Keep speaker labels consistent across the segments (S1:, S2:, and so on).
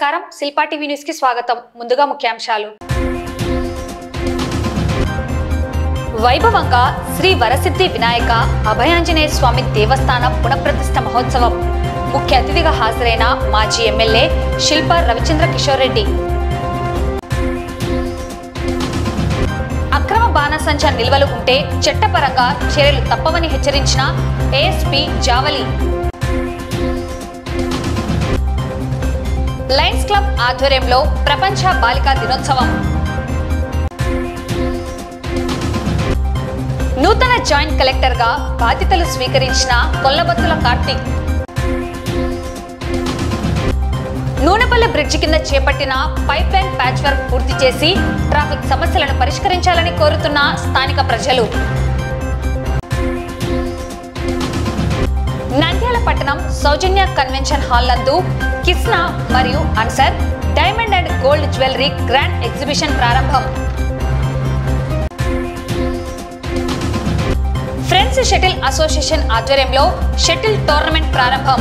S1: నమస్కారం Shilpa TV news కి స్వాగతం. ముందుగా ముఖ్యాంశాలు. వైభవంగా శ్రీ వరసిద్ధి వినాయక అభయాంజనేయ స్వామి దేవస్థానం పునఃప్రతిష్ఠ మహోత్సవం. ముఖ్య అతిథిగా హాజరైన మాజీ ఎమ్మెల్యే శిల్పా రవిచంద్ర కిషోర్ రెడ్డి. అక్రమ బాణసంచ నిల్వలు ఉంటే చట్టపరంగా చర్యలు తప్పవని హెచ్చరించిన ఏఎస్పీ జావలి. లయన్స్ క్లబ్ ఆధ్వర్యంలో ప్రపంచ బాలికా దినోత్సవం. నూతన జాయింట్ కలెక్టర్ గా బాధ్యతలు స్వీకరించిన కొల్లబత్తుల కార్తీక్. నూనెపల్లి బ్రిడ్జి కింద చేపట్టిన పైప్ లైన్ ప్యాచ్ వర్క్ పూర్తి చేసి ట్రాఫిక్ సమస్యలను పరిష్కరించాలని కోరుతున్న స్థానిక ప్రజలు. నంద్యాల పట్టణం సౌజన్య కన్వెన్షన్ హాల్ నందు కిస్నా మరియు అన్సర్ diamond and gold jewellery grand exhibition ప్రారంభం. ఫ్రెండ్స్ షటిల్ అసోసియేషన్ ఆధ్వర్యంలో షటిల్ టోర్నమెంట్ ప్రారంభం.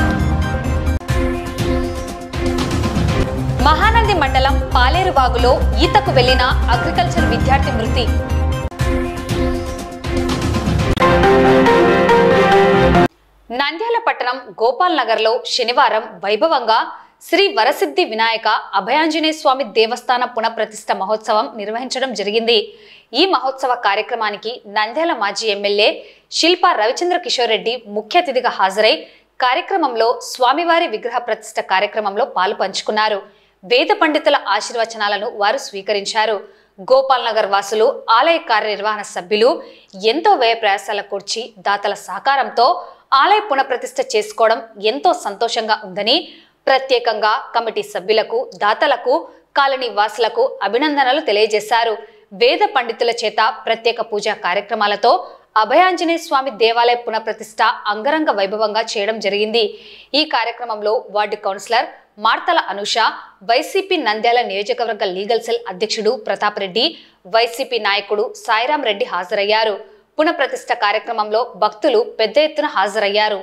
S1: మహానంది మండలం పాలేరువాగులో ఈతకు వెళ్లిన అగ్రికల్చర్ విద్యార్థి మృతి. నంద్యాల పట్టణం గోపాల్ నగర్ లో శనివారం వైభవంగా శ్రీ వరసిద్ధి వినాయక అభయాంజనేయ స్వామి దేవస్థాన పునఃప్రతిష్ఠ మహోత్సవం నిర్వహించడం జరిగింది. ఈ మహోత్సవ కార్యక్రమానికి నంద్యాల మాజీ ఎమ్మెల్యే శిల్పా రవిచంద్ర కిషోర్ రెడ్డి ముఖ్య అతిథిగా హాజరై కార్యక్రమంలో స్వామివారి విగ్రహ ప్రతిష్ఠ కార్యక్రమంలో పాలు పంచుకున్నారు. వేద పండితుల ఆశీర్వచనాలను వారు స్వీకరించారు. గోపాల్ నగర్ వాసులు, ఆలయ కార్యనిర్వహణ సభ్యులు ఎంతో వ్యయ ప్రయాసాల కూర్చి దాతల సహకారంతో ఆలయ పునఃప్రతిష్ఠ చేసుకోవడం ఎంతో సంతోషంగా ఉందని, ప్రత్యేకంగా కమిటీ సభ్యులకు, దాతలకు, కాలనీ వాసులకు అభినందనలు తెలియజేశారు. వేద పండితుల చేత ప్రత్యేక పూజా కార్యక్రమాలతో అభయాంజనేయ స్వామి దేవాలయ పునఃప్రతిష్ఠ అంగరంగ వైభవంగా చేయడం జరిగింది. ఈ కార్యక్రమంలో ward councillor మార్తల Anusha, YCP Nandyal నియోజకవర్గ లీగల్ సెల్ అధ్యక్షుడు ప్రతాప్ రెడ్డి, వైసీపీ నాయకుడు సాయిరాం రెడ్డి హాజరయ్యారు. పునఃప్రతిష్ఠ కార్యక్రమంలో భక్తులు పెద్ద ఎత్తున హాజరయ్యారు.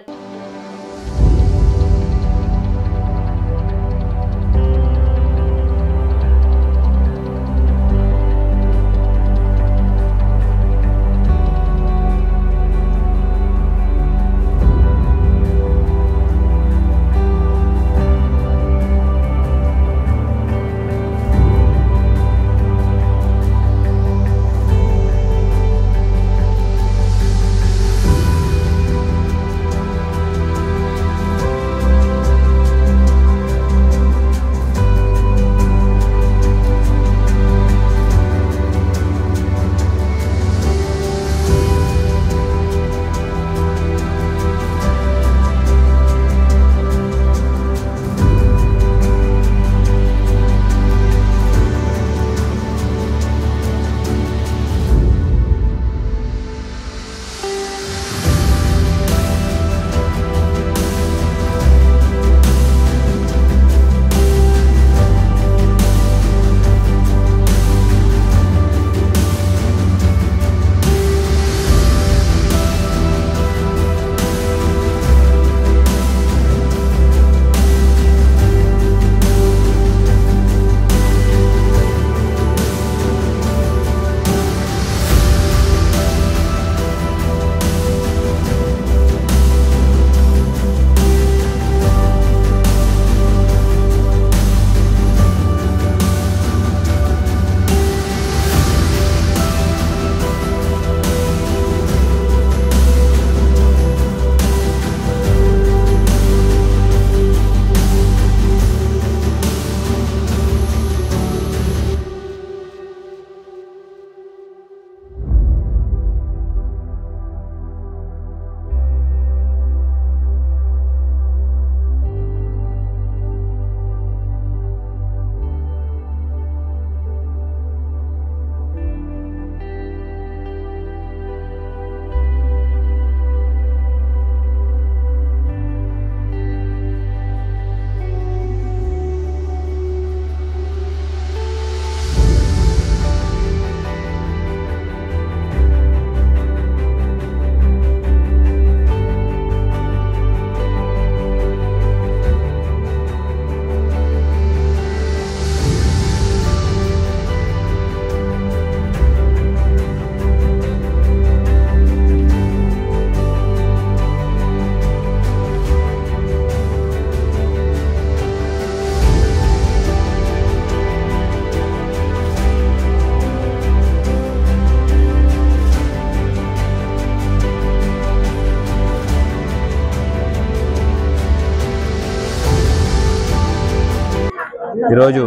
S2: ఈరోజు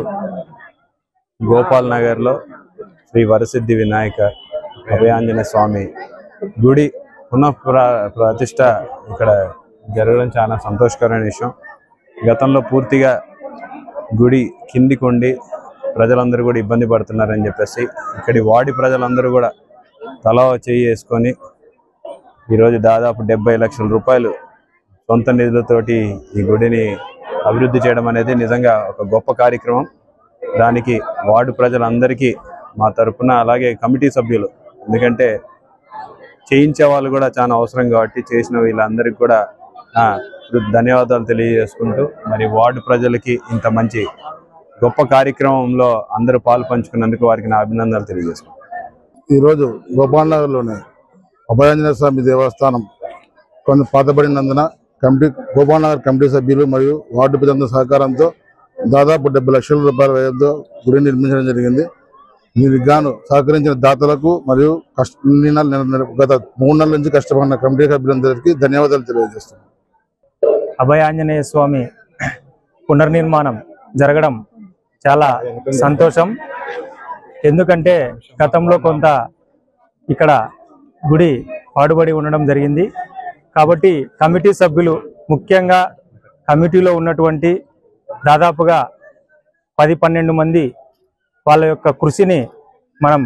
S2: గోపాల్ నగర్లో శ్రీ వరసిద్ధి వినాయక అభయాంజనేయ స్వామి గుడి ప్రతిష్ట ఇక్కడ జరగడం చాలా సంతోషకరమైన విషయం. గతంలో పూర్తిగా గుడి కిందికి ఉండి ప్రజలందరూ కూడా ఇబ్బంది పడుతున్నారని చెప్పేసి ఇక్కడి వాడి ప్రజలందరూ కూడా తల చేయి వేసుకొని ఈరోజు దాదాపు 70 లక్షల రూపాయలు సొంత నిధులతోటి ఈ గుడిని అభివృద్ధి చేయడం అనేది నిజంగా ఒక గొప్ప కార్యక్రమం. దానికి వార్డు ప్రజలందరికీ మా తరఫున, అలాగే కమిటీ సభ్యులు, ఎందుకంటే చేయించే వాళ్ళు కూడా చాలా అవసరం కాబట్టి చేసిన వీళ్ళందరికీ కూడా ధన్యవాదాలు తెలియజేసుకుంటూ, మరి వార్డు ప్రజలకి ఇంత మంచి గొప్ప కార్యక్రమంలో అందరూ పాలు పంచుకున్నందుకు వారికి నా అభినందనలు తెలియజేసుకుంటాను.
S3: ఈరోజు గోపాల్ నగర్లోని అభయాంజనేయ స్వామి దేవస్థానం కొంత పాతబడినందున గోపాల్ నగర్ కమిటీ సభ్యులు మరియు వార్డు ప్రజల సహకారంతో దాదాపు 70 లక్షల రూపాయల వ్యయంతో గుడి నిర్మించడం జరిగింది. దీనికి గాను సహకరించిన దాతలకు మరియు గత 3 నెలల నుంచి కష్టపడిన కమిటీ సభ్యులందరికీ ధన్యవాదాలు తెలియజేస్తున్నాను.
S4: అభయాంజనేయ స్వామి పునర్నిర్మాణం జరగడం చాలా సంతోషం. ఎందుకంటే గతంలో కొంత ఇక్కడ గుడి పాడుబడి ఉండడం జరిగింది. కాబట్టి కమిటీ సభ్యులు, ముఖ్యంగా కమిటీలో ఉన్నటువంటి దాదాపుగా 10-12 మంది వాళ్ళ యొక్క కృషిని మనం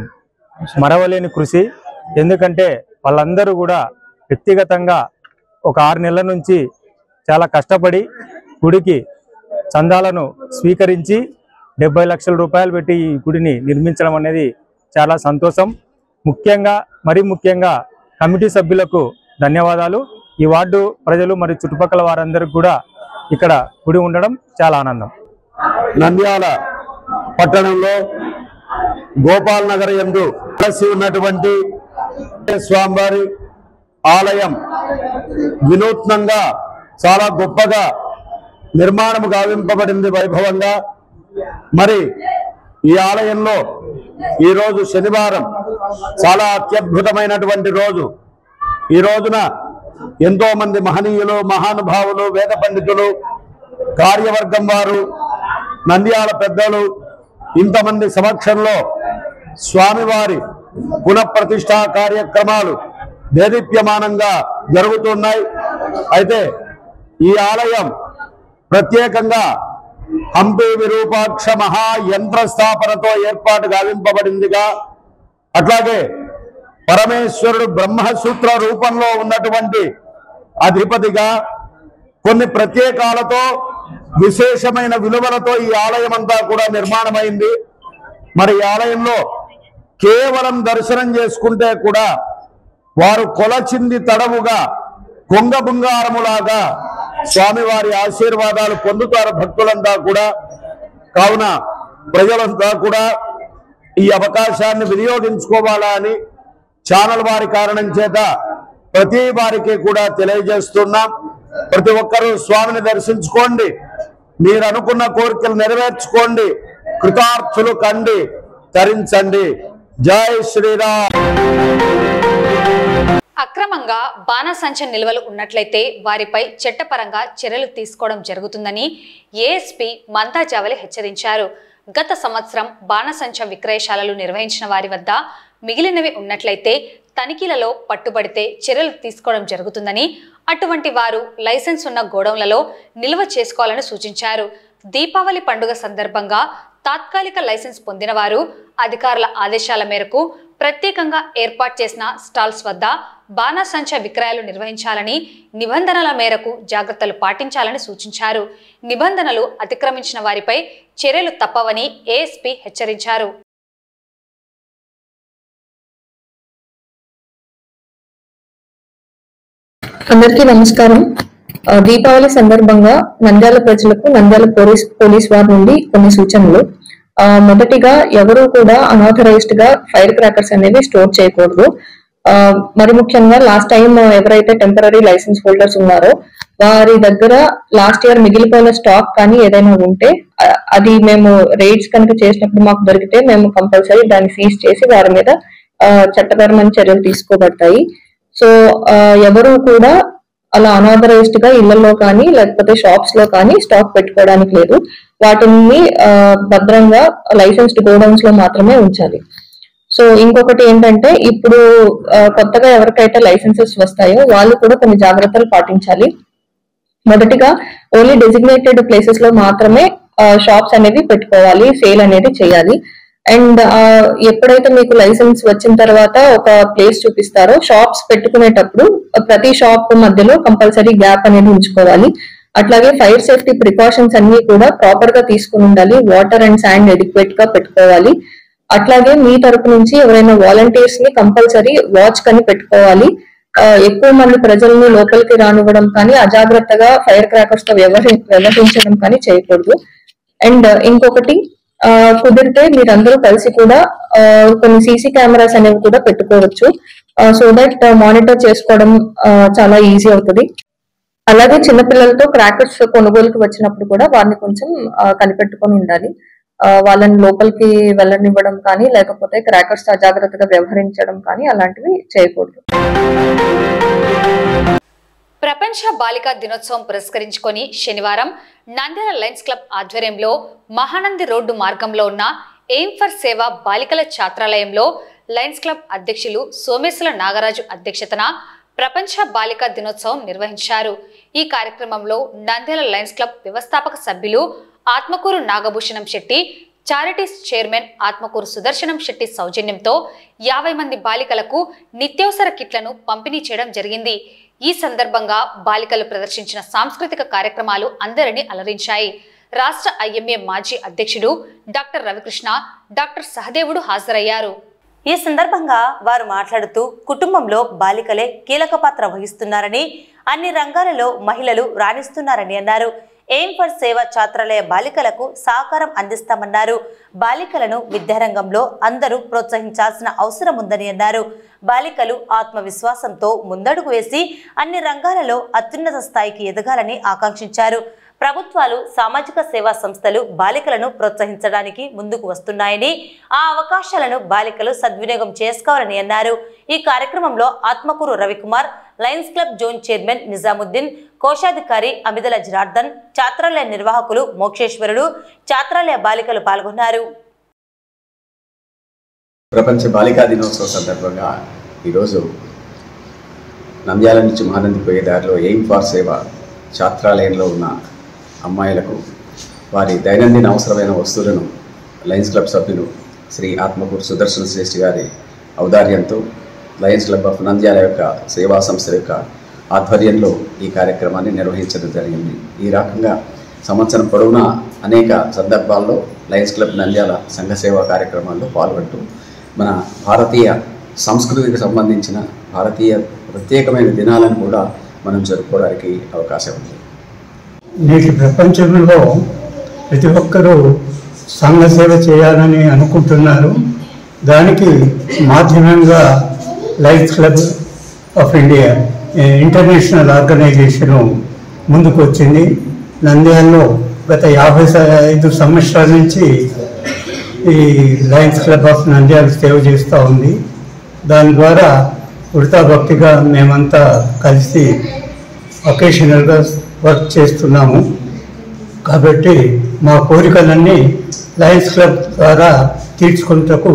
S4: మరవలేని కృషి. ఎందుకంటే వాళ్ళందరూ కూడా వ్యక్తిగతంగా ఒక 6 నెలల నుంచి చాలా కష్టపడి గుడికి చందాలను స్వీకరించి 70 లక్షల రూపాయలు పెట్టి ఈ గుడిని నిర్మించడం అనేది చాలా సంతోషం. మరీ ముఖ్యంగా కమిటీ సభ్యులకు ధన్యవాదాలు. ఈ వార్డు ప్రజలు మరియు చుట్టుపక్కల వారందరికీ కూడా ఇక్కడ గుడి ఉండడం చాలా ఆనందం.
S5: నంద్యాల పట్టణంలో గోపాల్ నగర్ యందు కలిసి ఉన్నటువంటి స్వామివారి ఆలయం వినూత్నంగా చాలా గొప్పగా నిర్మాణం గావింపబడింది, వైభవంగా. మరి ఈ ఆలయంలో ఈరోజు శనివారం చాలా అత్యద్భుతమైనటువంటి రోజు. ఈ రోజున ఎంతో మంది మహనీయులు, మహానుభావులు, వేద పండితులు, కార్యవర్గం వారు, నంద్యాల పెద్దలు ఇంతమంది సమక్షంలో స్వామివారి పునఃప్రతిష్ఠా కార్యక్రమాలు దేదీప్యమానంగా జరుగుతున్నాయి. అయితే ఈ ఆలయం ప్రత్యేకంగా హంపి విరూపాక్ష మహాయంత్ర స్థాపనతో ఏర్పాటు గావింపబడిందిగా, అట్లాగే పరమేశ్వరుడు బ్రహ్మసూత్ర రూపంలో ఉన్నటువంటి అధిపతిగా కొన్ని ప్రత్యేకాలతో విశేషమైన విలువలతో ఈ ఆలయం అంతా కూడా నిర్మాణమైంది. మరి ఈ ఆలయంలో కేవలం దర్శనం చేసుకుంటే కూడా వారు కొలచింది తడవుగా కొంగ బంగారములాగా స్వామివారి ఆశీర్వాదాలు పొందుతారు భక్తులంతా కూడా. కావున ప్రజలంతా కూడా ఈ అవకాశాన్ని వినియోగించుకోవాలా అని ఛానల్ వారి కారణం చేత ప్రతి వారికి కూడా తెలియజేస్తున్నాం. ప్రతి ఒక్కరూ స్వామిని దర్శించుకోండి, మీరు అనుకున్న కోరికలు నెరవేర్చుకోండి, కృతార్థులు కండి, తరించండి. జై శ్రీరామ్.
S1: అక్రమంగా బాణసంచ నిల్వలు ఉన్నట్లయితే వారిపై చట్టపరంగా చర్యలు తీసుకోవడం జరుగుతుందని ఏఎస్పీ మంతా జావలి హెచ్చరించారు. గత సంవత్సరం బాణసంచ విక్రయశాలలు నిర్వహించిన వారి వద్ద మిగిలినవి ఉన్నట్లయితే తనిఖీలలో పట్టుబడితే చర్యలు తీసుకోవడం జరుగుతుందని, అటువంటి వారు లైసెన్స్ ఉన్న గోడౌన్లలో నిల్వ చేసుకోవాలని సూచించారు. దీపావళి పండుగ సందర్భంగా తాత్కాలిక లైసెన్స్ పొందిన వారు అధికారుల ఆదేశాల మేరకు ప్రత్యేకంగా ఏర్పాటు చేసిన స్టాల్స్ వద్ద బాణసంచ విక్రయాలు నిర్వహించాలని, నిబంధనల మేరకు జాగ్రత్తలు పాటించాలని సూచించారు. నిబంధనలు అతిక్రమించిన వారిపై చర్యలు తప్పవని ఏఎస్పీ హెచ్చరించారు.
S6: అందరికీ నమస్కారం. దీపావళి సందర్భంగా నంద్యాల ప్రజలకు నంద్యాల పోలీస్ వారి నుండి కొన్ని సూచనలు. మొదటిగా ఎవరు కూడా అన్ఆథరైజ్డ్ గా ఫైర్ క్రాకర్స్ అనేవి స్టోర్ చేయకూడదు. మరి ముఖ్యంగా లాస్ట్ టైం ఎవరైతే టెంపరరీ లైసెన్స్ హోల్డర్స్ ఉన్నారో వారి దగ్గర లాస్ట్ ఇయర్ మిగిలిపోయిన స్టాక్ కానీ ఏదైనా ఉంటే అది మేము రైడ్స్ కనుక చేసినప్పుడు మాకు దొరికితే మేము కంపల్సరీ దాన్ని సీజ్ చేసి వారి మీద చట్టపరమైన చర్యలు తీసుకోబడతాయి. సో ఎవరు కూడా అలా అన్ఆథరైజ్డ్ గా ఇళ్లలో కానీ లేకపోతే షాప్స్ లో కానీ స్టాక్ పెట్టుకోవడానికి లేదు. వాటిని భద్రంగా లైసెన్స్డ్ గోడౌన్స్ లో మాత్రమే ఉంచాలి. సో ఇంకొకటి ఏంటంటే ఇప్పుడు కొత్తగా ఎవరికైతే లైసెన్సెస్ వస్తాయో వాళ్ళు కూడా కొన్ని జాగ్రత్తలు పాటించాలి. మొదటిగా ఓన్లీ డెసిగ్నేటెడ్ ప్లేసెస్ లో మాత్రమే షాప్స్ అనేవి పెట్టుకోవాలి, సేల్ అనేది చేయాలి. అండ్ ఎప్పుడైతే మీకు లైసెన్స్ వచ్చిన తర్వాత ఒక ప్లేస్ చూపిస్తారో షాప్స్ పెట్టుకునేటప్పుడు ప్రతి షాప్ మధ్యలో కంపల్సరీ గ్యాప్ అనేది ఉంచుకోవాలి. అట్లాగే ఫైర్ సేఫ్టీ ప్రికాషన్స్ అన్ని కూడా ప్రాపర్ గా తీసుకుని ఉండాలి. వాటర్ అండ్ శాండ్ ఎడిక్వేట్ గా పెట్టుకోవాలి. అట్లాగే మీ తరపు నుంచి ఎవరైనా వాలంటీర్స్ ని కంపల్సరీ వాచ్ కని పెట్టుకోవాలి. ఎక్కువ మంది ప్రజల్ని లోపలికి రానివ్వడం కానీ అజాగ్రత్తగా ఫైర్ క్రాకర్స్ తో వ్యవహరించడం కానీ చేయకూడదు. అండ్ ఇంకొకటి కుదిరితే మీరందరూ కలిసి కూడా కొన్ని సీసీ కెమెరాస్ అనేవి కూడా పెట్టుకోవచ్చు. సో దట్ మానిటర్ చేసుకోవడం చాలా ఈజీ అవుతుంది. అలాగే చిన్నపిల్లలతో క్రాకర్స్ కొనుగోలుకి వచ్చినప్పుడు కూడా వారిని కొంచెం కనిపెట్టుకొని ఉండాలి. వాళ్ళని లోపలికి వెళ్ళనివ్వడం కానీ లేకపోతే క్రాకర్స్ అజాగ్రత్తగా వ్యవహరించడం కానీ అలాంటివి చేయకూడదు.
S1: ప్రపంచ బాలికా దినోత్సవం పురస్కరించుకొని శనివారం నంద్యాల లయన్స్ క్లబ్ ఆధ్వర్యంలో మహానంది రోడ్డు మార్గంలో ఉన్న ఎయిమ్ ఫర్ సేవ బాలికల ఛాత్రాలయంలో లయన్స్ క్లబ్ అధ్యక్షులు సోమేశ్వర నాగరాజు అధ్యక్షతన ప్రపంచ బాలికా దినోత్సవం నిర్వహించారు. ఈ కార్యక్రమంలో నంద్యాల లయన్స్ క్లబ్ వ్యవస్థాపక సభ్యులు ఆత్మకూరు నాగభూషణం శెట్టి, చారిటీస్ చైర్మన్ ఆత్మకూరు సుదర్శనం శెట్టి సౌజన్యంతో 50 మంది బాలికలకు నిత్యావసర కిట్లను పంపిణీ చేయడం జరిగింది. ఈ సందర్భంగా బాలికలు ప్రదర్శించిన సాంస్కృతిక కార్యక్రమాలు అందరినీ అలరించాయి. రాష్ట్ర ఐఎంఏ మాజీ అధ్యక్షుడు డాక్టర్ రవికృష్ణ, డాక్టర్ సహదేవుడు హాజరయ్యారు.
S7: ఈ సందర్భంగా వారు మాట్లాడుతూ కుటుంబంలో బాలికలే కీలక పాత్ర వహిస్తున్నారని, అన్ని రంగాలలో మహిళలు రాణిస్తున్నారని అన్నారు. ఎయిమ్ ఫర్ సేవ ఛాత్రాలయ బాలికలకు సహకారం అందిస్తామన్నారు. బాలికలను విద్యారంగంలో అందరూ ప్రోత్సహించాల్సిన అవసరం ఉందని అన్నారు. బాలికలు ఆత్మవిశ్వాసంతో ముందడుగు వేసి అన్ని రంగాలలో అత్యున్నత స్థాయికి ఎదగాలని ఆకాంక్షించారు. ప్రభుత్వాలు, సామాజిక సేవా సంస్థలు బాలికలను ప్రోత్సహించడానికి ముందుకు వస్తున్నాయని, ఆ అవకాశాలను బాలికలు సద్వినియోగం చేసుకోవాలని అన్నారు. ఈ కార్యక్రమంలో Atmakur Ravikumar, Lions club zone chairman Nizamuddin, కోశాధికారి అమిదల జనార్దన్, ఛాత్రాలయ నిర్వాహకులు మోక్షేశ్వరుడు, ఛాత్రాలయ బాలికలు పాల్గొన్నారు.
S8: ప్రపంచ బాలికా దినోత్సవ సందర్భంగా ఈరోజు నంద్యాల నుంచి మహానంది పోయే దారిలో ఎయిమ్ ఫర్ సేవ ఛాత్రాలయంలో ఉన్న అమ్మాయిలకు వారి దైనందిన అవసరమైన వస్తువులను లయన్స్ క్లబ్ సభ్యులు శ్రీ ఆత్మకూరు సుదర్శన శ్రేష్ఠి గారి ఔదార్యంతో లయన్స్ క్లబ్ ఆఫ్ నంద్యాల యొక్క సేవా సంస్థ యొక్క ఆధ్వర్యంలో ఈ కార్యక్రమాన్ని నిర్వహించడం జరిగింది. ఈ రకంగా సంవత్సరం పొడవునా అనేక సందర్భాల్లో లయన్స్ క్లబ్ నంద్యాల సంఘ సేవా కార్యక్రమాల్లో పాల్గొంటూ మన భారతీయ సంస్కృతికి సంబంధించిన భారతీయ ప్రత్యేకమైన దినాలను కూడా మనం జరుపుకోవడానికి అవకాశం ఉంది.
S9: నేటి ప్రపంచంలో ప్రతి ఒక్కరూ సంఘ సేవ చేయాలని అనుకుంటున్నారు. దానికి మాధ్యమంగా Lions club of India international organisation ముందుకు వచ్చింది. నంద్యాలలో గత 55 సంవత్సరాల నుంచి ఈ లయన్స్ క్లబ్ ఆఫ్ నంద్యాల సేవ చేస్తూ ఉంది. దాని ద్వారా వృతాభక్తిగా మేమంతా కలిసి ఒకేషనల్గా వర్క్ చేస్తున్నాము. కాబట్టి మా కోరికలన్నీ లయన్స్ క్లబ్ ద్వారా తీర్చుకుంటకు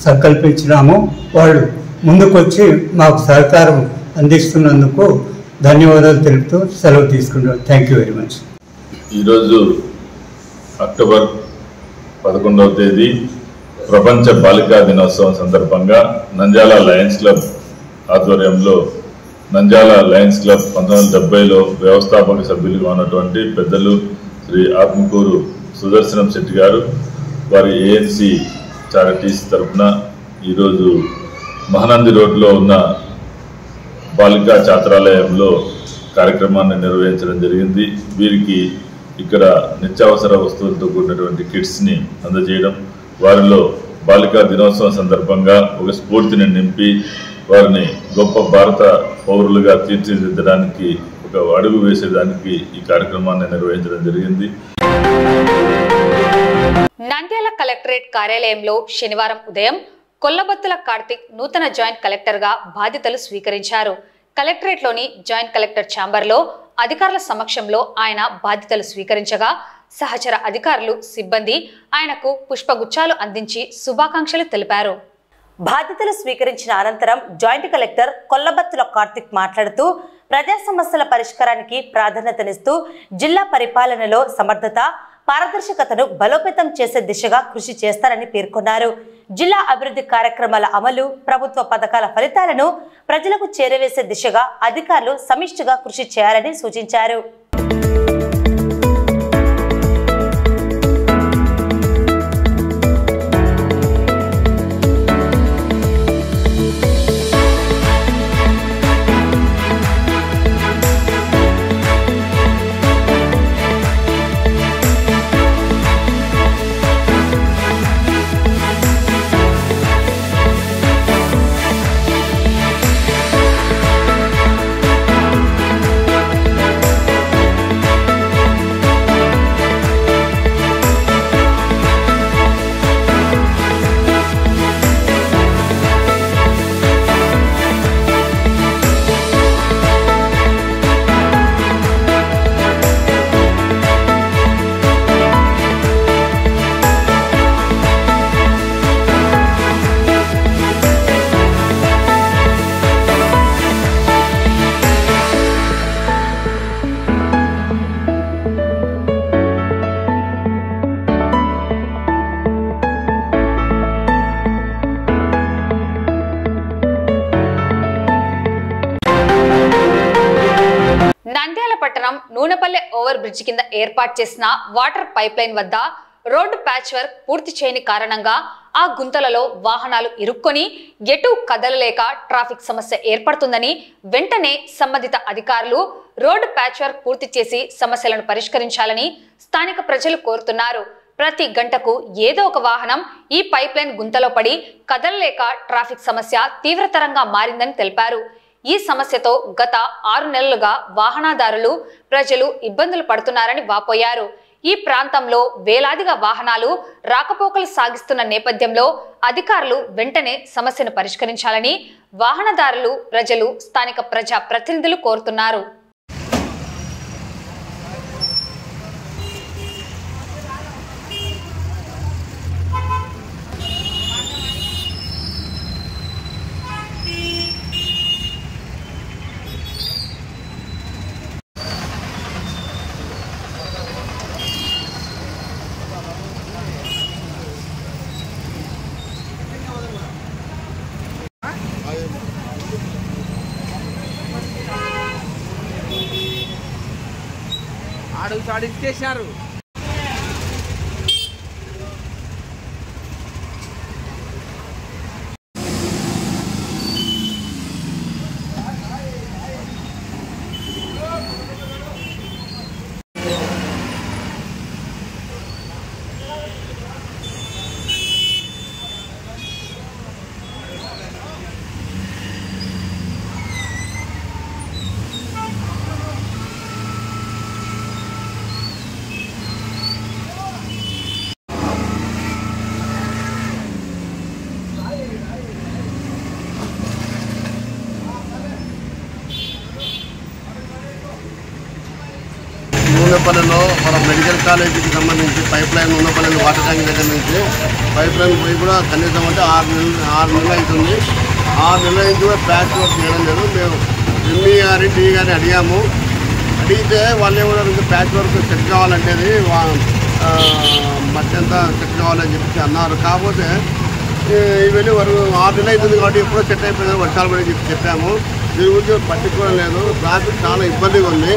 S9: సంకల్పించినాము. వాళ్ళు ముందుకొచ్చి మాకు సహకారం అందిస్తున్నందుకు ధన్యవాదాలు తెలుపుతూ సెలవు తీసుకుంటాం. Thank you very much.
S10: ఈరోజు అక్టోబర్ 11వ తేదీ ప్రపంచ బాలికా దినోత్సవం సందర్భంగా నంద్యాల లయన్స్ క్లబ్ ఆధ్వర్యంలో నంద్యాల లయన్స్ క్లబ్ 1970లో వ్యవస్థాపక సభ్యులుగా ఉన్నటువంటి పెద్దలు శ్రీ ఆత్మకూరు సుదర్శనం శెట్టి గారు వారి ఏఎన్సి చారిటీస్ తరఫున ఈరోజు మహానంది రోడ్లో ఉన్న బాలికా ఛాత్రాలయంలో కార్యక్రమాన్ని నిర్వహించడం జరిగింది. వీరికి ఇక్కడ నిత్యావసర వస్తువులతో కూడినటువంటి కిట్స్ని అందజేయడం, వారిలో బాలికా దినోత్సవం సందర్భంగా ఒక స్ఫూర్తిని నింపి వారిని గొప్ప భారత పౌరులుగా తీర్చిదిద్దడానికి ఒక అడుగు వేసేదానికి ఈ కార్యక్రమాన్ని నిర్వహించడం జరిగింది.
S1: నంద్యాల కలెక్టరేట్ కార్యాలయంలో శనివారం ఉదయం కొల్లబత్తుల కార్తిక్ నూతన జాయింట్ కలెక్టర్గా బాధ్యతలు స్వీకరించారు. కలెక్టరేట్లోని జాయింట్ కలెక్టర్ ఛాంబర్లో అధికారుల సమక్షంలో ఆయన బాధ్యతలు స్వీకరించగా సహచర అధికారులు సిబ్బంది ఆయనకు పుష్పగుచ్చాలు అందించి శుభాకాంక్షలు తెలిపారు.
S7: బాధ్యతలు స్వీకరించిన అనంతరం జాయింట్ కలెక్టర్ కొల్లబత్తుల కార్తిక్ మాట్లాడుతూ ప్రజా సమస్యల పరిష్కారానికి ప్రాధాన్యతనిస్తూ జిల్లా పరిపాలనలో సమర్థత, పారదర్శకతను బలోపేతం చేసే దిశగా కృషి చేస్తారని పేర్కొన్నారు. జిల్లా అభివృద్ధి కార్యక్రమాల అమలు, ప్రభుత్వ పథకాల ఫలితాలను ప్రజలకు చేరవేసే దిశగా అధికారులు సమిష్టిగా కృషి చేయాలని సూచించారు.
S1: నంద్యాల పట్టణం నూనెపల్లె ఓవర్ బ్రిడ్జ్ కింద ఏర్పాటు చేసిన వాటర్ పైప్ లైన్ వద్ద రోడ్డు ప్యాచ్ వర్క్ పూర్తి చేయని కారణంగా ఆ గుంతలలో వాహనాలు ఇరుక్కొని ఎటు కదలలేక ట్రాఫిక్ సమస్య ఏర్పడుతుందని వెంటనే సంబంధిత అధికారులు రోడ్డు ప్యాచ్ వర్క్ పూర్తి చేసి సమస్యలను పరిష్కరించాలని స్థానిక ప్రజలు కోరుతున్నారు. ప్రతి గంటకు ఏదో ఒక వాహనం ఈ పైప్ లైన్ గుంతలో పడి కదలలేక ట్రాఫిక్ సమస్య తీవ్రతరంగా మారిందని తెలిపారు. ఈ సమస్యతో గత 6 నెలలుగా వాహనదారులు ప్రజలు ఇబ్బందులు పడుతున్నారని వాపోయారు. ఈ ప్రాంతంలో వేలాదిగా వాహనాలు రాకపోకలు సాగిస్తున్న నేపథ్యంలో అధికారులు వెంటనే సమస్యను పరిష్కరించాలని వాహనదారులు ప్రజలు స్థానిక ప్రజా ప్రతినిధులు కోరుతున్నారు.
S11: చేశారు.
S12: నూనెపల్లెలో మన మెడికల్ కాలేజీకి సంబంధించి పైప్ లైన్ నూనెపల్లెలో వాటర్ ట్యాంక్ దగ్గర నుంచి పైప్ లైన్ పోయి కూడా కనీసం అంటే 6 నెలలు అవుతుంది. 6 నెలల నుంచి కూడా ప్యాచ్ వర్క్ చేయడం లేదు. మేము ఎంఈ గారి టీ గారిని అడిగాము. అడిగితే వాళ్ళు ఏమన్నారు, ప్యాచ్ వర్క్ సెట్ కావాలంటే మధ్య అంతా సెట్ కావాలని చెప్పి అన్నారు. కాకపోతే ఇవన్నీ వరకు 6 నెలలు అవుతుంది కాబట్టి ఎప్పుడో సెట్ అయిపోయిందని వర్షాలు పడి చెప్పాము. దీని గురించి పట్టించుకోవడం లేదు. ట్రాఫిక్ చాలా ఇబ్బందిగా ఉంది.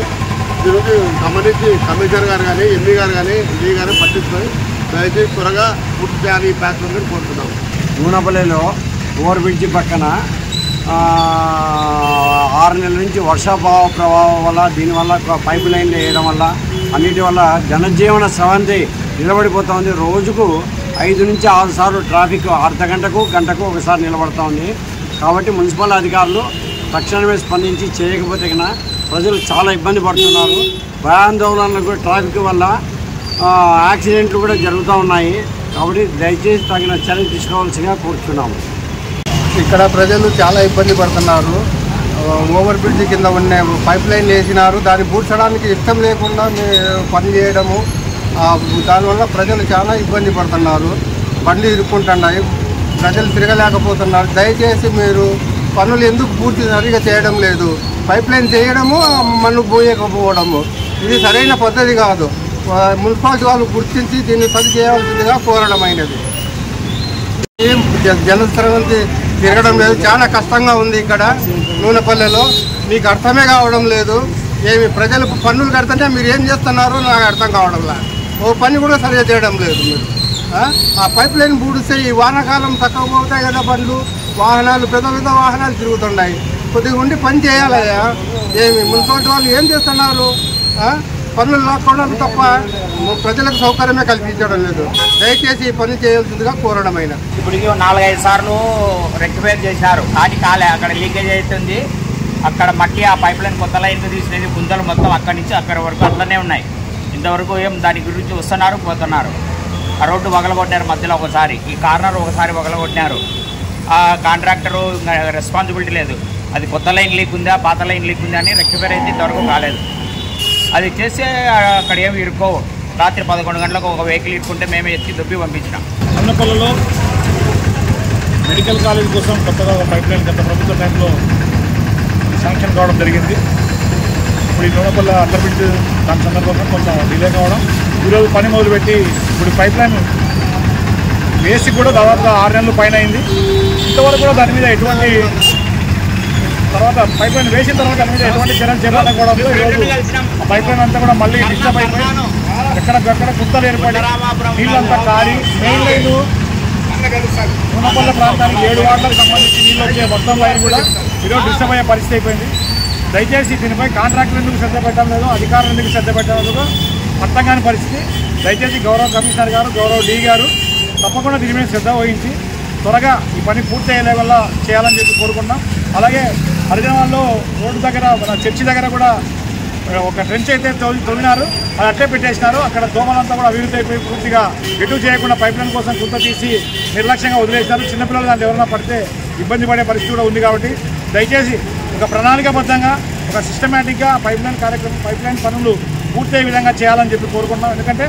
S12: దీని గురించి గమనించి కమిషనర్ గారు కానీ ఎంఈ గారు కానీ డీ గారు పట్టించుకొని దయచేసి త్వరగా పూర్తి చేయాలి ఈ ప్యాచ్ వర్క్ కోరుతున్నాం.
S13: నూనెపల్లెలో ఓవర్ బ్రిడ్జ్ పక్కన 6 నెలల నుంచి వర్షాభావ ప్రభావం వల్ల దీనివల్ల పైప్ లైన్లు వేయడం వల్ల అన్నిటి వల్ల జనజీవన స్రవంతి నిలబడిపోతూ ఉంది. రోజుకు 5 నుంచి 6 సార్లు ట్రాఫిక్ అర్ధ గంటకు గంటకు ఒకసారి నిలబడుతూ ఉంది. కాబట్టి మున్సిపల్ అధికారులు తక్షణమే స్పందించి చేయకపోతే కన్నా ప్రజలు చాలా ఇబ్బంది పడుతున్నారు. భయాందోళనలకు ట్రాఫిక్ వల్ల యాక్సిడెంట్లు కూడా జరుగుతూ ఉన్నాయి. కాబట్టి దయచేసి తగిన చర్యలు తీసుకోవాల్సిందిగా కోరుతున్నాము.
S14: ఇక్కడ ప్రజలు చాలా ఇబ్బంది పడుతున్నారు. ఓవర్ బ్రిడ్జ్ కింద ఉన్న పైప్ లైన్ వేసినారు. దాన్ని పూడ్చడానికి ఇష్టం లేకుండా పని చేయడము, దానివల్ల ప్రజలు చాలా ఇబ్బంది పడుతున్నారు. బండ్లు ఇరుక్కుంటున్నాయి, ప్రజలు తిరగలేకపోతున్నారు. దయచేసి మీరు పనులు ఎందుకు పూర్తి సరిగా చేయడం లేదు? పైప్ లైన్ చేయడము, మన్ను పోయకపోవడము ఇది సరైన పద్ధతి కాదు. మున్సిపాలిటీ వాళ్ళు గుర్తించి దీన్ని సరి చేయవలసిందిగా కోరడమైనది. ఏం జనస్రవంతి తిరగడం లేదు, చాలా కష్టంగా ఉంది ఇక్కడ నూనెపల్లెలో. మీకు అర్థమే కావడం లేదు. ఏమి ప్రజలకు పన్నులు కడుతుంటే మీరు ఏం చేస్తున్నారో నాకు అర్థం కావడం లేదు. ఓ పని కూడా సరిగా చేయడం లేదు మీరు. ఆ పైప్ లైన్ పూడిస్తే ఈ వానాకాలం తక్కువ పోతాయి కదా, బండ్లు వాహనాలు పెద్ద పెద్ద వాహనాలు తిరుగుతున్నాయి. కొద్దిగా ఉండి పని చేయాలయ్యా. ఏమి మున్సిపాలిటీ వాళ్ళు ఏం చేస్తున్నారు? పనులు లాక్కోవడం తప్ప ప్రజలకు సౌకర్యమే కల్పించడం లేదు. దయచేసి ఈ పని చేయాల్సిందిగా కోరడమైన.
S15: ఇప్పటికి 4-5 సార్లు రెక్టిఫైర్ చేశారు, కానీ కాలే. అక్కడ లీకేజ్ అవుతుంది. అక్కడ మట్టి ఆ పైప్ లైన్ కొత్త లైన్ తీసినది గుంతలు మొత్తం అక్కడి నుంచి అక్కడి వరకు అట్లనే ఉన్నాయి. ఇంతవరకు ఏం దాని గురించి వస్తున్నారు పోతున్నారు. ఆ రోడ్డు వగలగొట్టారు మధ్యలో ఒకసారి, ఈ కార్నర్ ఒకసారి వగలగొట్టినారు. ఆ కాంట్రాక్టరు రెస్పాన్సిబిలిటీ లేదు. అది కొత్త లైన్ లీక్ ఉందా పాత లైన్ లీక్ ఉందా అని రెక్టిఫైర్ అయితే ఇంతవరకు కాలేదు. అది చేస్తే అక్కడ ఏమి ఇరుక్కో. రాత్రి 11 గంటలకు ఒక వెహికల్ ఇరుక్కుంటే మేమే ఎత్తి దొబ్బి పంపించినాం.
S16: అన్నపల్లిలో మెడికల్ కాలేజ్ కోసం కొత్తగా ఒక పైప్ లైన్ గత ప్రభుత్వ టైంలో శాంక్షన్ కావడం జరిగింది. ఇప్పుడు ఈ నూనెపల్లి అండర్ బ్రిడ్జ్ దాని సందర్భంగా కొంచెం డిలే కావడం, ఈరోజు పని మొదలుపెట్టి ఇప్పుడు పైప్ లైన్ వేసి కూడా దాదాపుగా 6 నెలలు పైన అయింది. ఇంతవరకు కూడా దాని మీద ఎటువంటి తర్వాత పైప్ లైన్ వేసిన తర్వాత దాని మీద ఎటువంటి చర్యలు చేపట్టకపోవడంతో ఈరోజు ఆ పైప్ లైన్ అంతా కూడా మళ్ళీ డిస్టర్బ్ అయిపోయి ఎక్కడెక్కడ గుంతలు ఏర్పడి నీళ్ళంతా కారి మెయిన్ లైన్ నూనెపల్లి ప్రాంతానికి 7 వార్డులకు సంబంధించి నీళ్ళు వచ్చే మొత్తం లైన్ కూడా ఈరోజు డిస్టర్బ్ అయ్యే పరిస్థితి అయిపోయింది. దయచేసి దీనిపై కాంట్రాక్టర్ ఎందుకు శ్రద్ధ పెట్టడం లేదు, అధికారులు ఎందుకు శ్రద్ధ పెట్టడం లేదు అర్థం కాని పరిస్థితి. దయచేసి గౌరవ కమిషనర్ గారు, గౌరవ డీ గారు తప్పకుండా దీని మీద శ్రద్ధ వహించి త్వరగా ఈ పని పూర్తి అయ్యే వల్ల చేయాలని చెప్పి కోరుకుంటున్నాం. అలాగే హరిజనవాడలో రోడ్డు దగ్గర మన చర్చి దగ్గర కూడా ఒక ట్రెంచ్ అయితే తవ్వినారు, అది అట్టే పెట్టేసినారు. అక్కడ దోమలంతా కూడా అభివృద్ధి అయిపోయి పూర్తిగా ఎటు చేయకుండా పైప్ లైన్ కోసం గుంత తీసి నిర్లక్ష్యంగా వదిలేసినారు. చిన్నపిల్లలు దాంట్లో ఎవరైనా పడితే ఇబ్బంది పడే పరిస్థితి కూడా ఉంది. కాబట్టి దయచేసి ఒక ప్రణాళికాబద్ధంగా ఒక సిస్టమేటిక్గా పైప్ లైన్ పనులు పూర్తయ్యే విధంగా చేయాలని చెప్పి కోరుకుంటున్నాం. ఎందుకంటే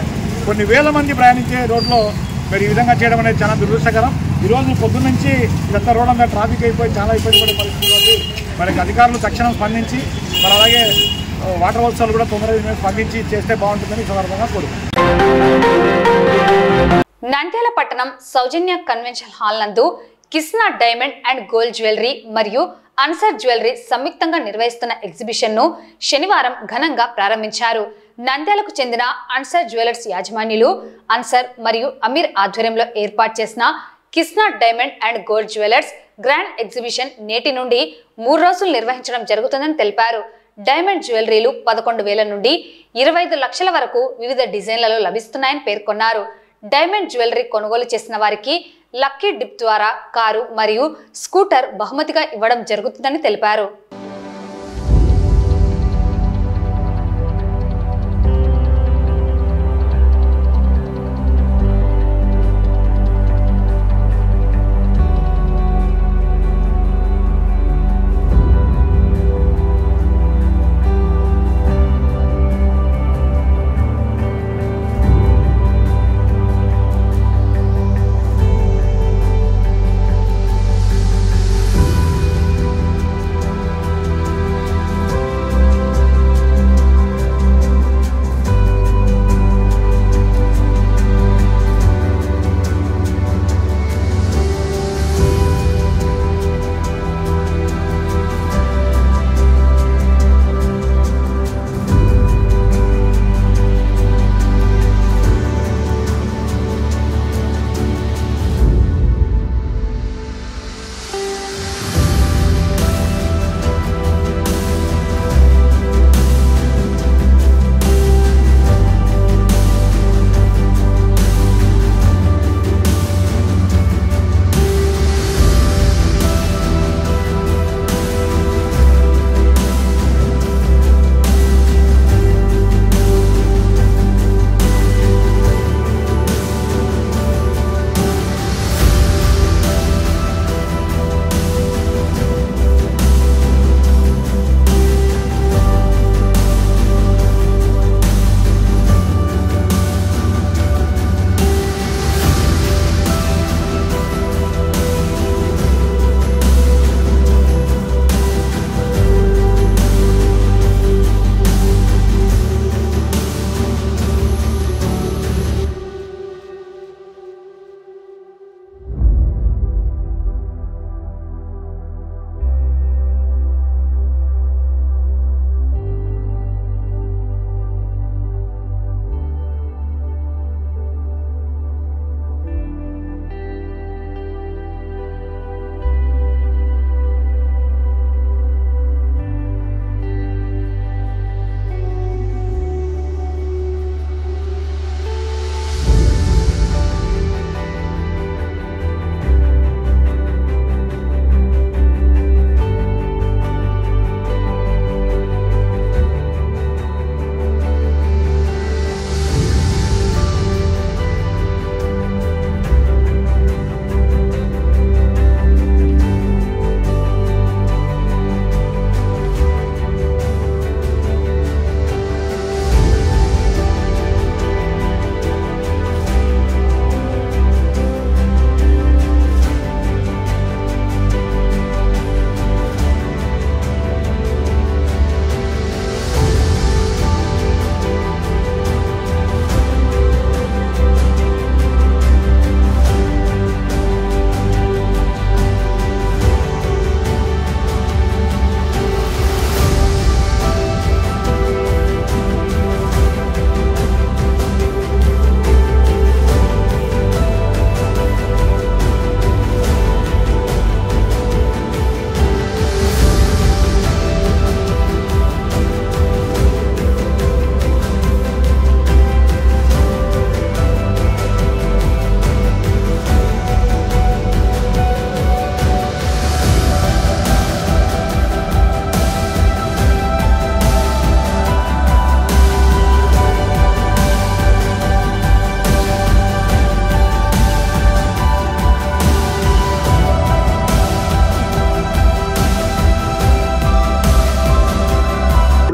S16: కొన్ని వేల మంది ప్రయాణించే రోడ్లో మరి ఈ విధంగా చేయడం అనేది చాలా దురదృష్టకరం. ఈరోజు పొద్దున్న నుంచి ఇదంతా రోడ్ అంతా ట్రాఫిక్ అయిపోయి చాలా ఇబ్బంది పడే పరిస్థితి ఉంది. మనకి అధికారులు తక్షణం స్పందించి మరి అలాగే వాటర్ వర్క్స్ కూడా తొందరగా స్పందించి చేస్తే బాగుంటుందని సందర్భంగా కోరుకుంటున్నాం.
S1: నంద్యాల పట్టణం సౌజన్య కన్వెన్షన్ హాల్ నందు Kisna diamond and gold jewellery మరియు అన్సర్ జ్యువెలరీ సంయుక్తంగా నిర్వహిస్తున్న ఎగ్జిబిషన్ ను శనివారం ఘనంగా ప్రారంభించారు. నంద్యాలకు చెందిన అన్సర్ జ్యువెలర్స్ యాజమాన్యులు అన్సర్ మరియు అమీర్ ఆధ్వర్యంలో ఏర్పాటు చేసిన Kisna diamond and gold jewellers grand exhibition నేటి నుండి 3 రోజులు నిర్వహించడం జరుగుతుందని తెలిపారు. డైమండ్ జ్యువెలరీలు 11,000 నుండి 25 లక్షల వరకు వివిధ డిజైన్లలో లభిస్తున్నాయని పేర్కొన్నారు. డైమండ్ జ్యువెలరీ కొనుగోలు చేసిన వారికి లక్కీ డిప్ ద్వారా కారు మరియు స్కూటర్ బహుమతిగా ఇవ్వడం జరుగుతుందని తెలిపారు.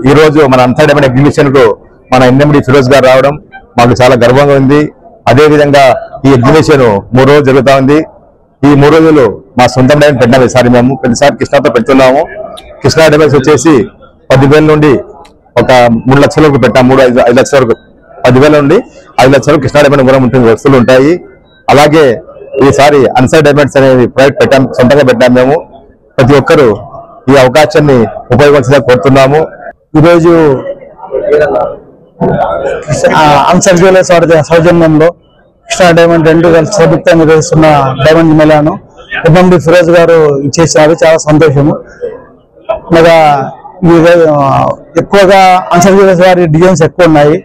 S17: ఈ రోజు మన అన్సైడ్ డైమండ్ ఎగ్జిబిషన్ కు మన ఎన్ఎండి ఫిరోజ్ గారు రావడం మాకు చాలా గర్వంగా ఉంది. అదే విధంగా ఈ ఎగ్జిబిషన్ 3 రోజులు జరుగుతా ఉంది. ఈ 3 రోజులు మా సొంత డైమండ్ పెట్టాము. ఈసారి మేము ప్రతిసారి కృష్ణాతో పెడుతున్నాము. కృష్ణా డైమండ్స్ వచ్చేసి 10,000 నుండి ఒక 3 లక్షల వరకు పెట్టాము. 5 లక్షల వరకు 10,000 నుండి 5 లక్షల వరకు కృష్ణా డైమండ్ కూడా ఉంటుంది, వస్తువులు ఉంటాయి. అలాగే ఈసారి అన్సైడ్ డైమండ్స్ అనేది ప్రాజెక్ట్ పెట్టాము, సొంతంగా పెట్టాము మేము. ప్రతి ఒక్కరూ ఈ అవకాశాన్ని ఉపయోగించాలని కోరుతున్నాము.
S4: ఈరోజు అన్సైడ్ జ్యువెలర్స్ సౌజన్యంలో కృష్ణా డైమండ్ 2 కలిసి ప్రభుత్వం నిర్వహిస్తున్న డైమండ్ మేళాను ఎన్ఎండి ఫిరోజ్ గారు చేసినారు. చాలా సంతోషము. ఇంకా ఎక్కువగా అన్సైడ్ జ్యువెలర్స్ వారి డిజైన్స్ ఎక్కువ ఉన్నాయి.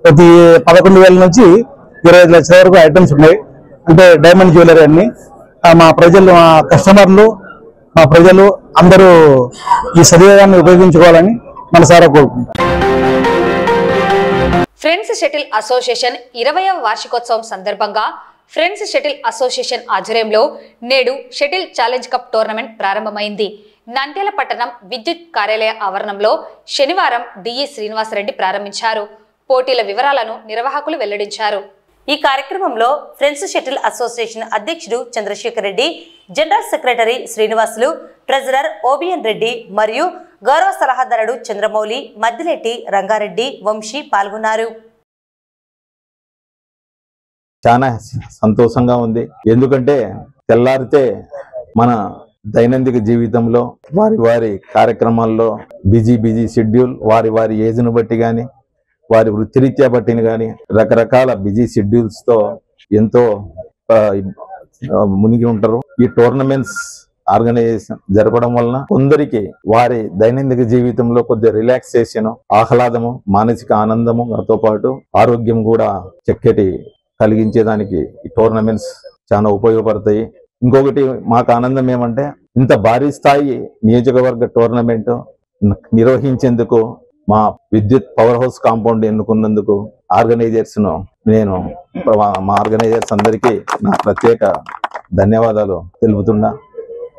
S4: ప్రతి 11,000 నుంచి 25 లక్షల వరకు ఐటమ్స్ ఉన్నాయి. అంటే డైమండ్ జ్యువెలరీ అన్ని మా ప్రజలు, మా కస్టమర్లు, మా ప్రజలు అందరూ ఈ సదుపాయాన్ని ఉపయోగించుకోవాలని మనసారా కోరుకుంటున్నాం.
S1: ఫ్రెండ్స్ షటిల్ అసోసియేషన్ 20వ వార్షికోత్సవం సందర్భంగా ఫ్రెండ్స్ షటిల్ అసోసియేషన్ ఆధ్వర్యంలో నేడు షటిల్ ఛాలెంజ్ కప్ టోర్నమెంట్ ప్రారంభమైంది. నంద్యాల పట్టణం విద్యుత్ కార్యాలయ ఆవరణంలో శనివారం డిఈ శ్రీనివాసరెడ్డి ప్రారంభించారు. పోటీల వివరాలను నిర్వాహకులు వెల్లడించారు.
S7: ఈ కార్యక్రమంలో ఫ్రెండ్స్ షటిల్ అసోసియేషన్ అధ్యక్షుడు Chandrasekhar Reddy, general secretary Srinivasulu, treasurer OBN Reddy మరియు గౌరవ సలహాదారుడు చంద్రమౌళి, మద్దిలేటి రంగారెడ్డి, వంశీ పాల్గొన్నారు.
S17: చాలా సంతోషంగా ఉంది. ఎందుకంటే తెల్లారితే మన దైనందిక జీవితంలో వారి వారి కార్యక్రమాల్లో బిజీ షెడ్యూల్, వారి ఏజ్ను బట్టి కానీ వారి వృత్తిరీత్యా బట్టిని కానీ రకరకాల బిజీ షెడ్యూల్స్ తో ఎంతో మునిగి ఉంటారు. ఈ టోర్నమెంట్స్ ఆర్గనైజేషన్ జరపడం వలన కొందరికి వారి దైనందిక జీవితంలో కొద్దిగా రిలాక్సేషన్, ఆహ్లాదము, మానసిక ఆనందముతో పాటు ఆరోగ్యం కూడా చక్కటి కలిగించేదానికి ఈ టోర్నమెంట్స్ చాలా ఉపయోగపడతాయి. ఇంకొకటి మాకు ఆనందం ఏమంటే ఇంత భారీ స్థాయి నియోజకవర్గ టోర్నమెంట్ నిర్వహించేందుకు మా విద్యుత్ పవర్ హౌస్ కాంపౌండ్ ఎన్నుకున్నందుకు ఆర్గనైజర్స్ నేను మా ఆర్గనైజర్స్ అందరికీ నా ప్రత్యేక ధన్యవాదాలు తెలుపుతున్నా.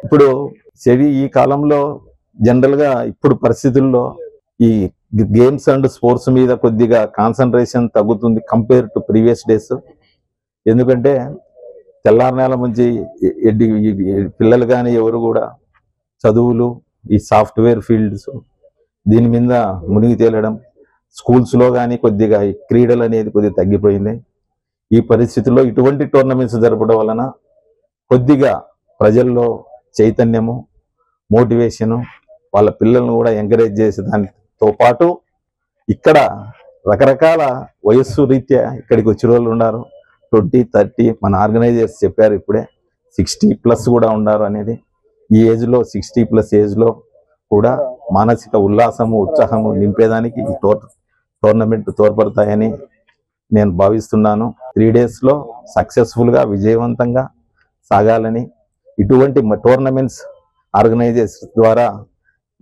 S17: ఇప్పుడు ఈ కాలంలో జనరల్ గా ఇప్పుడు పరిస్థితుల్లో ఈ గేమ్స్ అండ్ స్పోర్ట్స్ మీద కొద్దిగా కాన్సన్ట్రేషన్ తగ్గుతుంది కంపేర్ టు ప్రీవియస్ డేస్. ఎందుకంటే తెల్లారినేల నుంచి పిల్లలు కానీ ఎవరు కూడా చదువులు, ఈ సాఫ్ట్వేర్ ఫీల్డ్స్ దీని మీద మునిగి తేలడం, స్కూల్స్లో కానీ కొద్దిగా ఈ క్రీడలు అనేది కొద్దిగా తగ్గిపోయింది. ఈ పరిస్థితుల్లో ఇటువంటి టోర్నమెంట్స్ జరపడం వలన కొద్దిగా ప్రజల్లో చైతన్యము, మోటివేషను, వాళ్ళ పిల్లలను కూడా ఎంకరేజ్ చేసే దానితో పాటు ఇక్కడ రకరకాల వయస్సు రీత్యా ఇక్కడికి వచ్చిన వాళ్ళు ఉన్నారు. 20, 30 మన ఆర్గనైజర్స్ చెప్పారు ఇప్పుడే 60+ కూడా ఉన్నారు అనేది. ఈ ఏజ్లో 60+ ఏజ్లో కూడా మానసిక ఉల్లాసము, ఉత్సాహము నింపేదానికి ఈ టోర్నమెంట్ తోడ్పడతాయని నేను భావిస్తున్నాను. 3 డేస్లో సక్సెస్ఫుల్గా విజయవంతంగా సాగాలని, ఇటువంటి టోర్నమెంట్స్ ఆర్గనైజర్స్ ద్వారా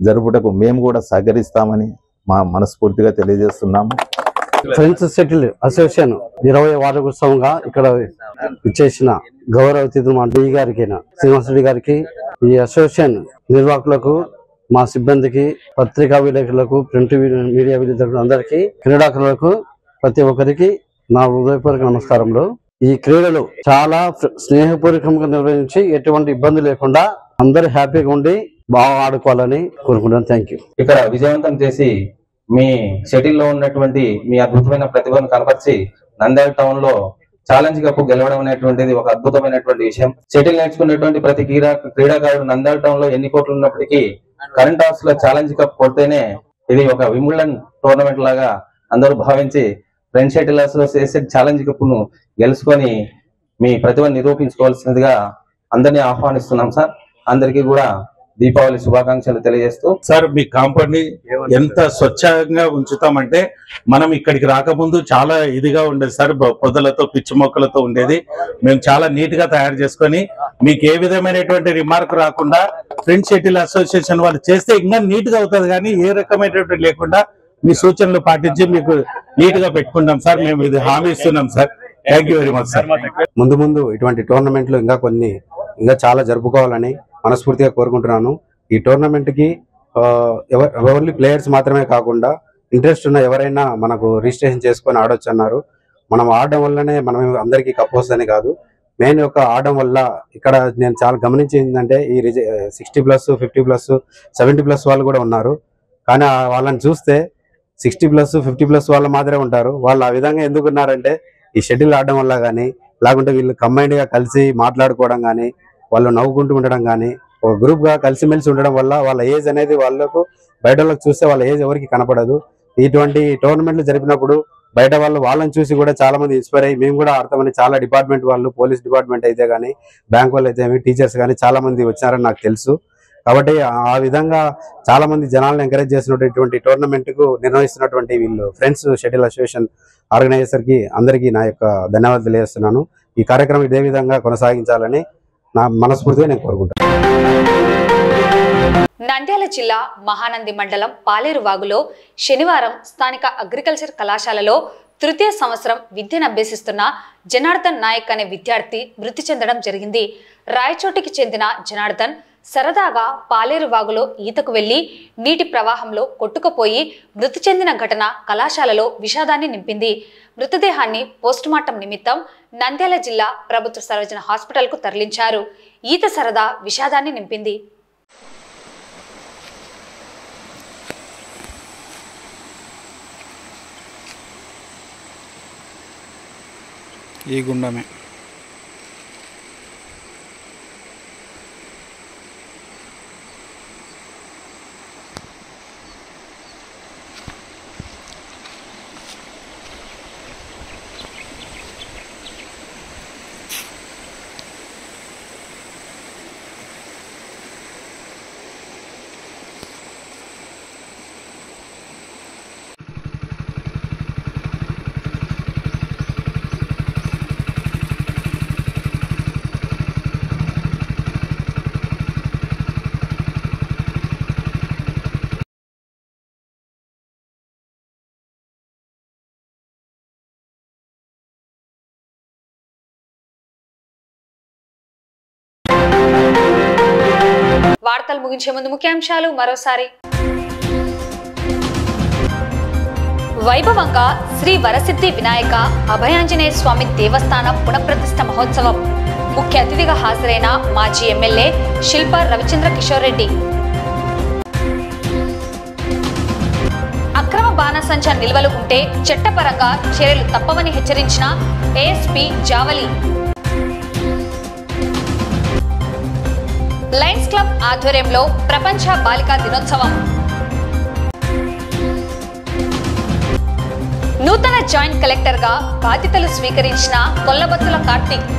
S17: జరుపుటకు మేము కూడా సహకరిస్తామని మా మనస్ఫూర్తిగా తెలియజేస్తున్నాము.
S18: ఫ్రెండ్స్ షటిల్ అసోసియేషన్ 20వ వార్షికోత్సవంగా ఇక్కడ ఇచ్చేసిన గౌరవ అతిథులు మా డి గారికి, శ్రీనివాస రెడ్డి గారికి, ఈ అసోసియేషన్ నిర్వాహకులకు, మా సిబ్బందికి, పత్రికా విలేకరులకు, ప్రింట్ మీడియా విలేకరులకు, అందరికీ, క్రీడాకారులకు ప్రతి ఒక్కరికి నా హృదయపూర్వక నమస్కారములు. ఈ క్రీడలు చాలా స్నేహపూర్వకంగా నిర్వహించి ఎటువంటి ఇబ్బంది లేకుండా అందరూ హ్యాపీగా ఉండి బాగా ఆడుకోవాలని కోరుకుంటున్నాను. Thank you.
S19: ఇక్కడ విజయవంతం చేసి మీ షటిల్ లో ఉన్నటువంటి మీ అద్భుతమైన ప్రతిభను కనపరిచి నంద్యాల టౌన్ లో ఛాలెంజ్ కప్ గెలవడం అనేటువంటిది ఒక అద్భుతమైనటువంటి విషయం. షటిల్ నేర్చుకున్నటువంటి ప్రతి క్రీడాకారుడు నంద్యాల టౌన్ లో ఎన్ని కోట్లు ఉన్నప్పటికీ కరెంట్ హౌస్ లో ఛాలెంజ్ కప్ కొడితేనే ఇది ఒక వింబుల్డన్ టోర్నమెంట్ లాగా అందరూ భావించి friends shuttle association challenge cup ను గెలుచుకొని మీ ప్రతిభను నిరూపించుకోవాల్సిందిగా అందరినీ ఆహ్వానిస్తున్నాం సార్. అందరికీ కూడా దీపావళి శుభాకాంక్షలు తెలియజేస్తూ,
S20: సార్ మీ కాంపౌండ్ ఎంత స్వచ్ఛంగా ఉంచుతామంటే మనం ఇక్కడికి రాకముందు చాలా ఇదిగా ఉండేది సార్, పొదలతో పిచ్చి మొక్కలతో ఉండేది. మేము చాలా నీట్ గా తయారు చేసుకొని మీకు ఏ విధమైనటువంటి రిమార్క్ రాకుండా ఫ్రెండ్స్ షటిల్ అసోసియేషన్ వాళ్ళు చేస్తే ఇంకా నీట్ గా అవుతుంది, కానీ ఏ రకమైనటువంటి లేకుండా మీ సూచనలు పాటించి మీకు నీట్ గా పెట్టుకుంటాం సార్. మేము ఇది హామీ ఇస్తున్నాం sir. Thank you very much sir.
S18: ముందు ఇటువంటి టోర్నమెంట్లు ఇంకా చాలా జరుపుకోవాలని మనస్ఫూర్తిగా కోరుకుంటున్నాను. ఈ టోర్నమెంట్ కి ఓన్లీ ప్లేయర్స్ మాత్రమే కాకుండా ఇంట్రెస్ట్ ఉన్న ఎవరైనా మనకు రిజిస్ట్రేషన్ చేసుకొని ఆడొచ్చు అన్నారు. మనం ఆడడం వల్లనే మనం అందరికీ కప్ వస్తుందని కాదు, మెయిన్ యొక్క ఆడడం వల్ల ఇక్కడ నేను చాలా గమనించింది ఏంటంటే ఈ 60+, 50+, 70+ వాళ్ళు కూడా ఉన్నారు. కానీ వాళ్ళని చూస్తే 60+, 50+ వాళ్ళు మాత్రమే ఉంటారు. వాళ్ళు ఆ విధంగా ఎందుకు ఉన్నారంటే ఈ షటిల్ ఆడడం వల్ల కానీ, లేకుంటే వీళ్ళు కంబైన్డ్గా కలిసి మాట్లాడుకోవడం కానీ, వాళ్ళు నవ్వుకుంటూ ఉండడం కానీ, ఒక గ్రూప్గా కలిసిమెలిసి ఉండడం వల్ల వాళ్ళ ఏజ్ అనేది వాళ్ళకు బయట వాళ్ళకి చూస్తే వాళ్ళ ఏజ్ ఎవరికి కనపడదు. ఇటువంటి టోర్నమెంట్లు జరిపినప్పుడు బయట వాళ్ళని చూసి కూడా చాలా మంది ఇన్స్పైర్ అయ్యి మేము కూడా ఆడతామని చాలా డిపార్ట్మెంట్ వాళ్ళు, పోలీస్ డిపార్ట్మెంట్ అయితే కానీ, బ్యాంక్ వాళ్ళు అయితే టీచర్స్ కానీ చాలా మంది వచ్చారని నాకు తెలుసు. కాబట్టి ఆ విధంగా చాలా మంది జనాలను ఎంకరేజ్ చేసినటువంటి టోర్నమెంట్ కు నిర్వహిస్తున్నటువంటి వీళ్ళు ఫ్రెండ్స్ షటిల్ అసోసియేషన్ ఆర్గనైజర్ కి అందరికీ నా యొక్క ధన్యవాదాలు తెలియజేస్తున్నాను. ఈ కార్యక్రమం ఇదే విధంగా కొనసాగించాలని నా మనస్ఫూర్తిగా నేను కోరుకుంటాను.
S1: నంద్యాల జిల్లా మహానంది మండలం పాలేరువాగులో శనివారం స్థానిక అగ్రికల్చర్ కళాశాలలో తృతీయ సంవత్సరం విద్యను అభ్యసిస్తున్న జనార్దన్ నాయక్ అనే విద్యార్థి మృతి చెందడం జరిగింది. రాయచోటికి చెందిన జనార్దన్ సరదాగా పాలేరువాగులో ఈతకు వెళ్లి నీటి ప్రవాహంలో కొట్టుకుపోయి మృతి చెందిన ఘటన కళాశాలలో విషాదాన్ని నింపింది. మృతదేహాన్ని పోస్టుమార్టం నిమిత్తం నంద్యాల జిల్లా ప్రభుత్వ సర్వజన హాస్పిటల్కు తరలించారు. ఈత సరదా విషాదాన్ని నింపింది.
S21: ఈ గుండమే
S1: వార్తలు ముగించే ముందు ముఖ్యాంశాలు మరోసారి. వైభవంగా శ్రీ వరసిద్ధి వినాయక అభయాంజనేయ స్వామి దేవస్థానం పునఃప్రతిష్ఠ మహోత్సవం. ముఖ్య అతిథిగా హాజరైన మాజీ ఎమ్మెల్యే శిల్పా రవిచంద్ర కిషోర్ రెడ్డి. అక్రమ బాణసంచా నిల్వలు ఉంటే చట్టపరంగా చర్యలు తప్పవని హెచ్చరించిన ఏఎస్పీ జావలి. లయన్స్ క్లబ్ ఆధ్వర్యంలో ప్రపంచ బాలికా దినోత్సవం. నూతన జాయింట్ కలెక్టర్ గా బాధ్యతలు స్వీకరించిన కొల్లబత్తుల కార్తీక్.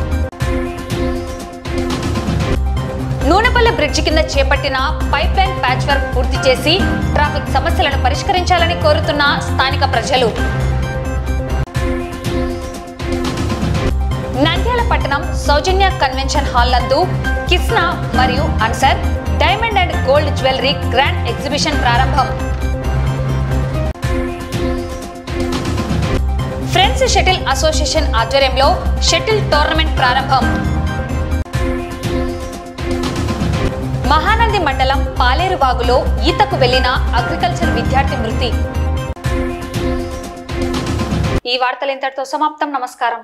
S1: నూనెపల్లి బ్రిడ్జి కింద చేపట్టిన పైప్ లైన్ ప్యాచ్ వర్క్ పూర్తి చేసి ట్రాఫిక్ సమస్యలను పరిష్కరించాలని కోరుతున్న స్థానిక ప్రజలు. నంద్యాల పట్టణం సౌజన్య కన్వెన్షన్ హాల్ నందు కిస్నా మరియు అన్సర్ diamond and gold jewellery grand exhibition ప్రారంభం. ఫ్రెండ్స్ షటిల్ అసోసియేషన్ ఆధ్వర్యంలో షటిల్ టోర్నమెంట్ ప్రారంభం. మహానంది మండలం పాలేరువాగులో ఈతకు వెళ్లిన అగ్రికల్చర్ విద్యార్థి మృతి. ఈ వార్తలు ఇంతటితో సమాప్తం. నమస్కారం.